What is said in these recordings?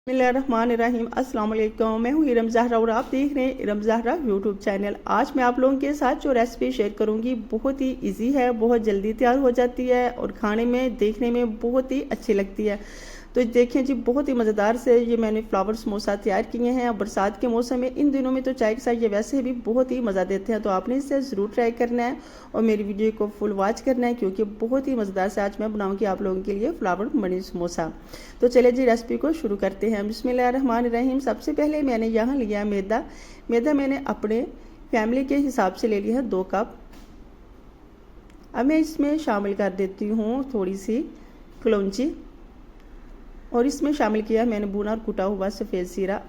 बिस्मिल्लाहिर्रहमानिर्रहीम अस्सलाम वालेकुम। मैं हूँ इरम ज़हरा और आप देख रहे हैं इरम ज़हरा यूट्यूब चैनल। आज मैं आप लोगों के साथ जो रेसिपी शेयर करूँगी बहुत ही इजी है, बहुत जल्दी तैयार हो जाती है और खाने में देखने में बहुत ही अच्छी लगती है। तो देखें जी, बहुत ही मज़ेदार से ये मैंने फ्लावर समोसा तैयार किए हैं। बरसात के मौसम में इन दिनों में तो चाय के साथ ये वैसे भी बहुत ही मज़ा देते हैं, तो आपने इसे ज़रूर ट्राई करना है और मेरी वीडियो को फुल वॉच करना है क्योंकि बहुत ही मज़ेदार से आज मैं बनाऊंगी आप लोगों के लिए फ्लावर मनी समोसा। तो चलिए जी, रेसिपी को शुरू करते हैं। बिस्मिल्लाहिर्रहमानिर्रहीम। सबसे पहले मैंने यहाँ लिया मैदा मैंने अपने फैमिली के हिसाब से ले लिया है 2 कप। अब मैं इसमें शामिल कर देती हूँ थोड़ी सी कलौंजी और इसमें शामिल किया मैंने भुना और कुटा हुआ सफ़ेद जीरा।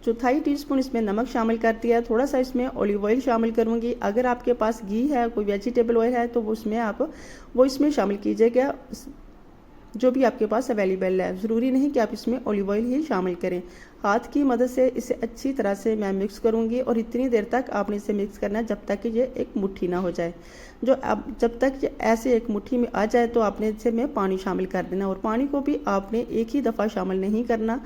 1/4 टीस्पून इसमें नमक शामिल कर दिया। थोड़ा सा इसमें ऑलिव ऑयल शामिल करूँगी। अगर आपके पास घी है, कोई वेजिटेबल ऑयल है, तो उसमें आप वो इसमें शामिल कीजिएगा, जो भी आपके पास अवेलेबल है। ज़रूरी नहीं कि आप इसमें ऑलिव ऑयल ही शामिल करें। हाथ की मदद से इसे अच्छी तरह से मैं मिक्स करूंगी और इतनी देर तक आपने इसे मिक्स करना है जब तक कि ये एक मुट्ठी ना हो जाए। जब तक ये ऐसे एक मुट्ठी में आ जाए तो आपने इसे में पानी शामिल कर देना और पानी को भी आपने एक ही दफ़ा शामिल नहीं करना,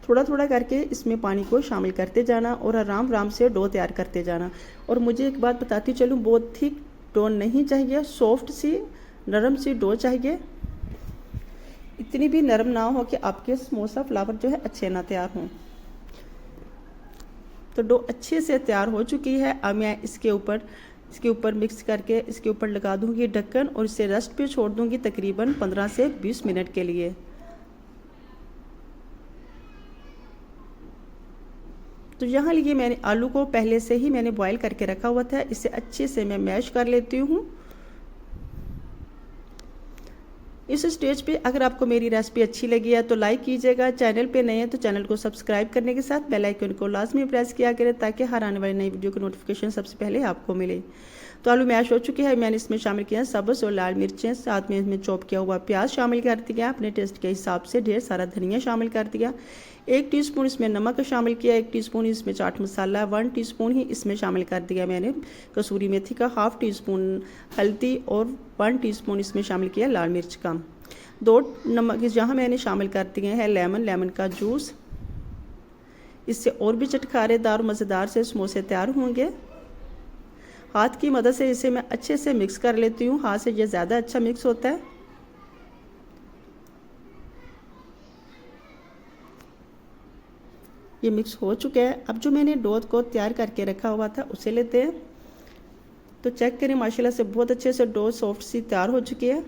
थोड़ा थोड़ा करके इसमें पानी को शामिल करते जाना और आराम आराम से डो तैयार करते जाना। और मुझे एक बात बताती चलूँ, बहुत थिक डो नहीं चाहिए, सॉफ्ट सी नरम सी डो चाहिए। इतनी भी नरम ना हो कि आपके समोसा फ्लावर जो है अच्छे ना तैयार हों। तो डो अच्छे से तैयार हो चुकी है। अब मैं इसके ऊपर मिक्स करके इसके ऊपर लगा दूंगी ढक्कन और इसे रेस्ट पे छोड़ दूंगी तकरीबन 15 से 20 मिनट के लिए। तो यहाँ लिए मैंने आलू को पहले से ही मैंने बॉईल करके रखा हुआ था, इसे अच्छे से मैं मैश कर लेती हूँ। इस स्टेज पे अगर आपको मेरी रेसिपी अच्छी लगी है तो लाइक कीजिएगा, चैनल पे नए हैं तो चैनल को सब्सक्राइब करने के साथ बेल आइकन को लाजमी प्रेस किया करें ताकि हर आने वाली नई वीडियो की नोटिफिकेशन सबसे पहले आपको मिले। तो आलू मैश हो चुके हैं। मैंने इसमें शामिल किया सब्ज़ और लाल मिर्चें, साथ में इसमें चॉप किया हुआ प्याज शामिल कर दिया, अपने टेस्ट के हिसाब से ढेर सारा धनिया शामिल कर दिया। 1 टीस्पून इसमें नमक शामिल किया, 1 टीस्पून इसमें चाट मसाला, 1 टीस्पून ही इसमें शामिल कर दिया मैंने कसूरी मेथी का, 1/2 टीस्पून हल्दी और 1 टीस्पून इसमें शामिल किया लाल मिर्च का। 2 नमक जहाँ मैंने शामिल कर दिए हैं लेमन का जूस। इससे और भी चटखारेदार मज़ेदार से समोसे तैयार होंगे। हाथ की मदद से इसे मैं अच्छे से मिक्स कर लेती हूँ, हाथ से ये ज़्यादा अच्छा मिक्स होता है। ये मिक्स हो चुके हैं। अब जो मैंने डो को तैयार करके रखा हुआ था उसे लेते हैं। तो चेक करें, माशाल्लाह से बहुत अच्छे से डो सॉफ्ट सी तैयार हो चुकी है।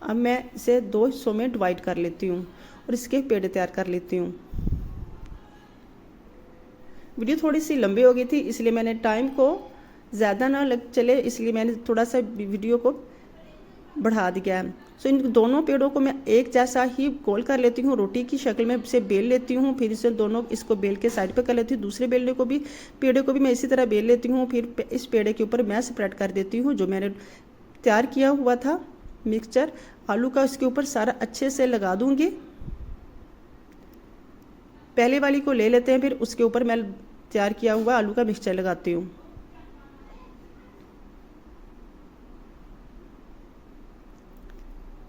अब मैं इसे 2 हिस्सों में डिवाइड कर लेती हूँ और इसके पेड़े तैयार कर लेती हूँ। वीडियो थोड़ी सी लंबी हो गई थी, इसलिए मैंने टाइम को ज़्यादा ना लग चले इसलिए मैंने थोड़ा सा वीडियो को बढ़ा दिया है। सो इन दोनों पेड़ों को मैं एक जैसा ही गोल कर लेती हूँ, रोटी की शक्ल में इसे बेल लेती हूँ। फिर इसे दोनों इसको बेल के साइड पे कर लेती हूँ। दूसरे पेड़े को भी मैं इसी तरह बेल लेती हूँ। फिर इस पेड़े के ऊपर मैं स्प्रेड कर देती हूँ जो मैंने तैयार किया हुआ था मिक्सचर आलू का, इसके ऊपर सारा अच्छे से लगा दूंगी। पहले वाली को ले लेते हैं, फिर उसके ऊपर मैं तैयार किया हुआ आलू का मिक्सचर लगाती हूँ।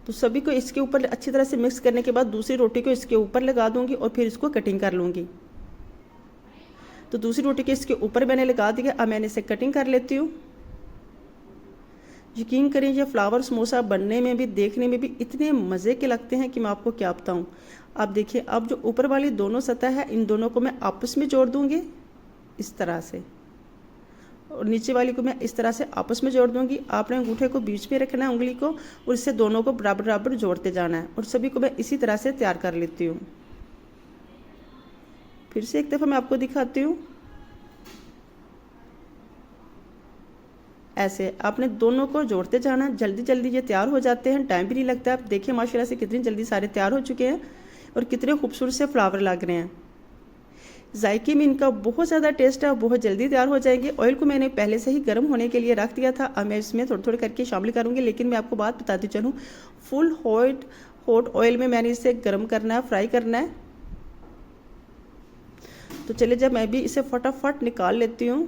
तो सभी को इसके ऊपर अच्छी तरह से मिक्स करने के बाद दूसरी रोटी को इसके ऊपर लगा दूंगी और फिर इसको कटिंग कर लूँगी। तो दूसरी रोटी के इसके ऊपर मैंने लगा दिया। अब मैंने इसे कटिंग कर लेती हूँ। यकीन करें, ये फ्लावर समोसा बनने में भी देखने में भी इतने मज़े के लगते हैं कि मैं आपको क्या बताऊँ। आप देखिए, अब जो ऊपर वाली दोनों सतह है इन दोनों को मैं आपस में जोड़ दूँगी इस तरह से, और नीचे वाली को मैं इस तरह से आपस में जोड़ दूँगी। आपने अंगूठे को बीच में रखना है उंगली को और इससे दोनों को बराबर बराबर जोड़ते जाना है और सभी को मैं इसी तरह से तैयार कर लेती हूँ। फिर से एक दफ़ा मैं आपको दिखाती हूँ। ऐसे आपने दोनों को जोड़ते जाना, जल्दी जल्दी ये तैयार हो जाते हैं, टाइम भी नहीं लगता। आप देखिए माशाल्लाह से कितनी जल्दी सारे तैयार हो चुके हैं और कितने खूबसूरत से फ्लावर लग रहे हैं। जायके में इनका बहुत ज़्यादा टेस्ट है, बहुत जल्दी तैयार हो जाएंगे। ऑयल को मैंने पहले से ही गर्म होने के लिए रख दिया था। अब मैं इसमें थोड़ी थोड़ी करके शामिल करूँगी, लेकिन मैं आपको बात बताती चलूँ, फुल हॉट ऑयल में मैंने इसे गर्म करना है, फ्राई करना है। तो चलिए, जब मैं भी इसे फटाफट निकाल लेती हूँ।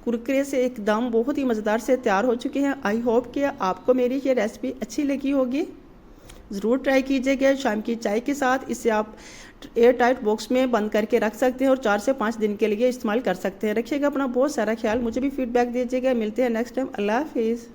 कुरकुरे से एकदम बहुत ही मज़ेदार से तैयार हो चुके हैं। आई होप कि आपको मेरी ये रेसिपी अच्छी लगी होगी। ज़रूर ट्राई कीजिएगा शाम की चाय के साथ। इसे आप एयर टाइट बॉक्स में बंद करके रख सकते हैं और 4 से 5 दिन के लिए इस्तेमाल कर सकते हैं। रखिएगा अपना बहुत सारा ख्याल, मुझे भी फीडबैक दीजिएगा। मिलते हैं नेक्स्ट टाइम। अल्लाह हाफिज़।